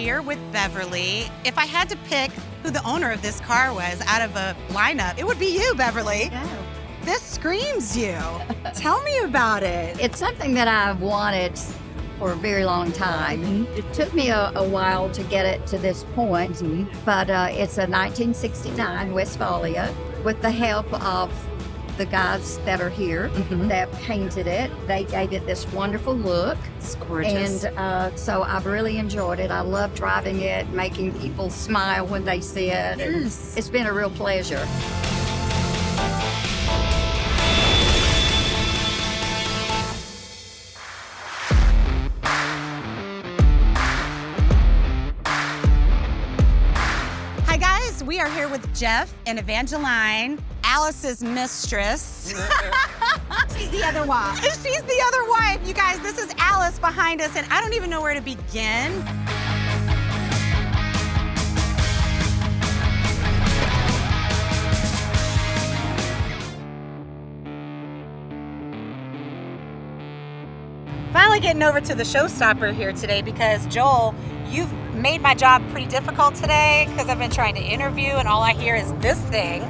here with Beverly. If I had to pick who the owner of this car was out of a lineup, it would be you, Beverly. Oh. This screams you. Tell me about it. It's something that I've wanted for a very long time. It took me a while to get it to this point, but it's a 1969 Westfalia with the help of the guys that are here that painted it. They gave it this wonderful look. It's gorgeous. And so I've really enjoyed it. I love driving it, making people smile when they see it. And Yes. it's been a real pleasure. Hi guys, we are here with Jeff and Evangeline, Alice's mistress. She's the other wife. She's the other wife. You guys, this is Alice behind us, and I don't even know where to begin. Finally getting over to the showstopper here today because Joel, you've made my job pretty difficult today because I've been trying to interview and all I hear is this thing.